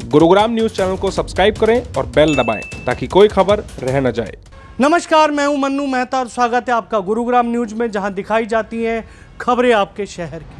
Gurugram news channel को subscribe करें और बेल दबाएं ताकि कोई खबर रह न जाए। नमस्कार, मैं हूं मन्नू मेहता और स्वागत है आपका गुरुग्राम न्यूज में, जहां दिखाई जाती हैं खबरें आपके शहर की।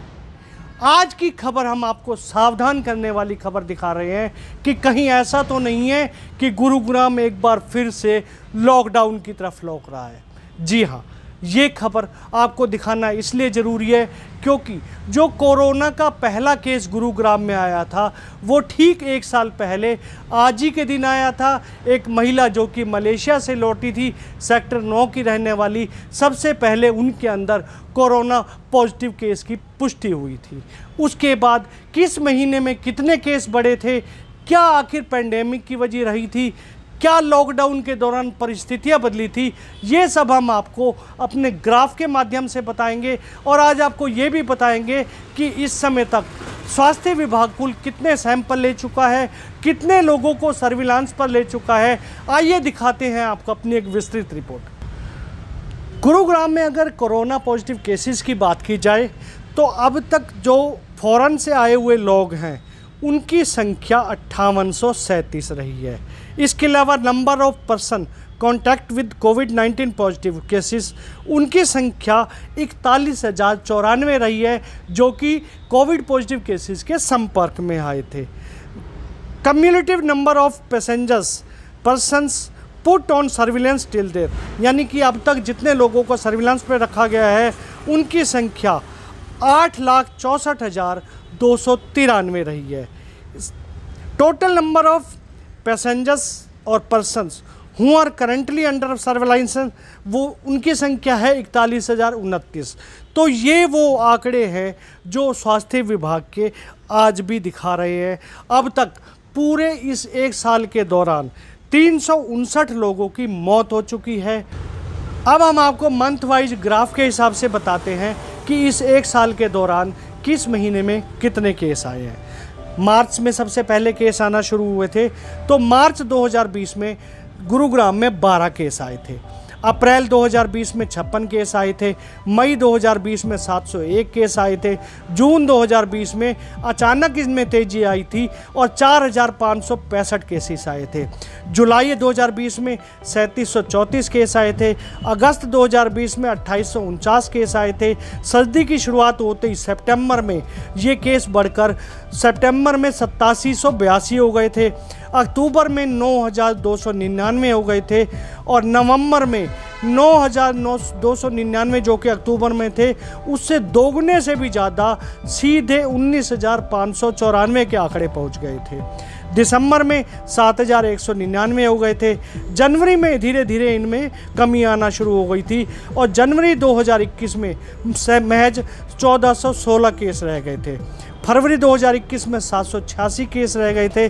आज की खबर हम आपको सावधान करने वाली खबर दिखा रहे हैं कि कहीं ऐसा तो नहीं है कि गुरुग्राम एक बार फिर से लॉकडाउन की तरफ लौट रहा है। जी हाँ, ये खबर आपको दिखाना इसलिए ज़रूरी है क्योंकि जो कोरोना का पहला केस गुरुग्राम में आया था वो ठीक एक साल पहले आज ही के दिन आया था। एक महिला जो कि मलेशिया से लौटी थी, सेक्टर 9 की रहने वाली, सबसे पहले उनके अंदर कोरोना पॉजिटिव केस की पुष्टि हुई थी। उसके बाद किस महीने में कितने केस बढ़े थे, क्या आखिर पेंडेमिक की वजह रही थी, क्या लॉकडाउन के दौरान परिस्थितियां बदली थी, ये सब हम आपको अपने ग्राफ के माध्यम से बताएंगे। और आज आपको ये भी बताएंगे कि इस समय तक स्वास्थ्य विभाग कुल कितने सैंपल ले चुका है, कितने लोगों को सर्विलांस पर ले चुका है। आइए दिखाते हैं आपको अपनी एक विस्तृत रिपोर्ट। गुरुग्राम में अगर कोरोना पॉजिटिव केसेस की बात की जाए तो अब तक जो फॉरेन से आए हुए लोग हैं उनकी संख्या 5837 रही है। इसके अलावा number of person contact with covid positive cases, उनकी संख्या 41,094 रही है, जो कि कोविड पॉजिटिव केसेस के संपर्क में आए थे। Cumulative number of passengers persons put on surveillance till there, यानी कि अब तक जितने लोगों को सर्विलांस पर रखा गया है उनकी संख्या 8,64,293 रही है। टोटल नंबर ऑफ पैसेंजर्स और persons who are currently under surveillance, वो उनकी संख्या है 41,029। तो ये वो आंकड़े हैं जो स्वास्थ्य विभाग के आज भी दिखा रहे हैं। अब तक पूरे इस एक साल के दौरान 359 लोगों की मौत हो चुकी है। अब हम आपको मंथ वाइज ग्राफ के हिसाब से बताते हैं कि इस एक साल के दौरान किस महीने में कितने केस आए हैं। मार्च में सबसे पहले केस आना शुरू हुए थे, तो मार्च 2020 में गुरुग्राम में 12 केस आए थे। अप्रैल 2020 में 56 केस आए थे। मई 2020 में 701 केस आए थे। जून 2020 में अचानक इसमें तेज़ी आई थी और 4,565 केसेस आए थे। जुलाई 2020 में 3,734 केस आए थे। अगस्त 2020 में 2,849 केस आए थे। सर्दी की शुरुआत होते ही सितंबर में ये केस बढ़कर सितंबर में 8782 हो गए थे। अक्टूबर में 9,299 हो गए थे और नवंबर में 9,299 जो कि अक्टूबर में थे, उससे दोगुने से भी ज़्यादा सीधे 19,594 के आंकड़े पहुंच गए थे। दिसंबर में 7,199 हो गए थे। जनवरी में धीरे धीरे इनमें कमी आना शुरू हो गई थी और जनवरी 2021 में महज 1,416 केस रह गए थे। फरवरी 2021 में 786 केस रह गए थे।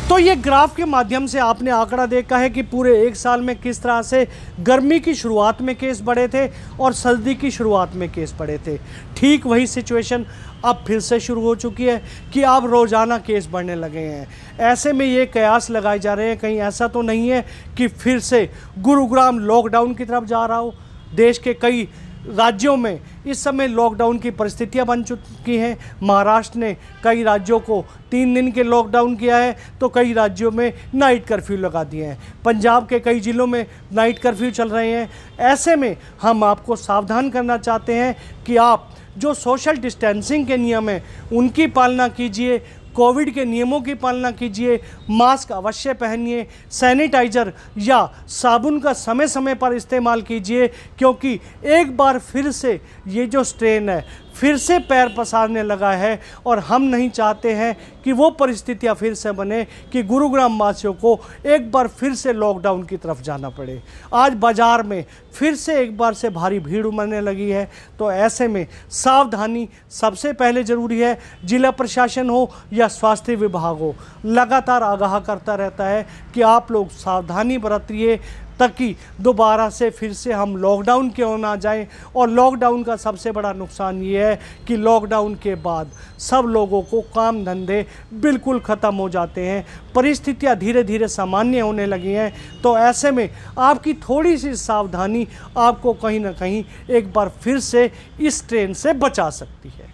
तो ये ग्राफ के माध्यम से आपने आंकड़ा देखा है कि पूरे एक साल में किस तरह से गर्मी की शुरुआत में केस बढ़े थे और सर्दी की शुरुआत में केस बढ़े थे। ठीक वही सिचुएशन अब फिर से शुरू हो चुकी है कि अब रोज़ाना केस बढ़ने लगे हैं। ऐसे में ये कयास लगाए जा रहे हैं कहीं ऐसा तो नहीं है कि फिर से गुरुग्राम लॉकडाउन की तरफ जा रहा हो। देश के कई राज्यों में इस समय लॉकडाउन की परिस्थितियां बन चुकी हैं। महाराष्ट्र ने कई राज्यों को 3 दिन के लॉकडाउन किया है, तो कई राज्यों में नाइट कर्फ्यू लगा दिए हैं। पंजाब के कई ज़िलों में नाइट कर्फ्यू चल रहे हैं। ऐसे में हम आपको सावधान करना चाहते हैं कि आप जो सोशल डिस्टेंसिंग के नियम हैं उनकी पालना कीजिए, कोविड के नियमों की पालना कीजिए, मास्क अवश्य पहनिए, सैनिटाइज़र या साबुन का समय समय पर इस्तेमाल कीजिए, क्योंकि एक बार फिर से ये जो स्ट्रेन है फिर से पैर पसारने लगा है और हम नहीं चाहते हैं कि वो परिस्थितियां फिर से बने कि गुरुग्राम वासियों को एक बार फिर से लॉकडाउन की तरफ जाना पड़े। आज बाज़ार में फिर से एक बार से भारी भीड़ उमड़ने लगी है, तो ऐसे में सावधानी सबसे पहले ज़रूरी है। जिला प्रशासन हो या स्वास्थ्य विभाग हो, लगातार आगाह करता रहता है कि आप लोग सावधानी बरतिए ताकि दोबारा से फिर से हम लॉकडाउन के ओर ना जाएं। और लॉकडाउन का सबसे बड़ा नुकसान ये है कि लॉकडाउन के बाद सब लोगों को काम धंधे बिल्कुल ख़त्म हो जाते हैं, परिस्थितियां धीरे धीरे सामान्य होने लगी हैं। तो ऐसे में आपकी थोड़ी सी सावधानी आपको कहीं ना कहीं एक बार फिर से इस ट्रेन से बचा सकती है।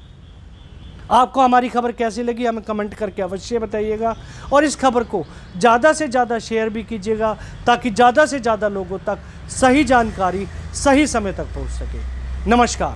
आपको हमारी खबर कैसी लगी हमें कमेंट करके अवश्य बताइएगा, और इस खबर को ज़्यादा से ज़्यादा शेयर भी कीजिएगा ताकि ज़्यादा से ज़्यादा लोगों तक सही जानकारी सही समय तक पहुंच सके। नमस्कार।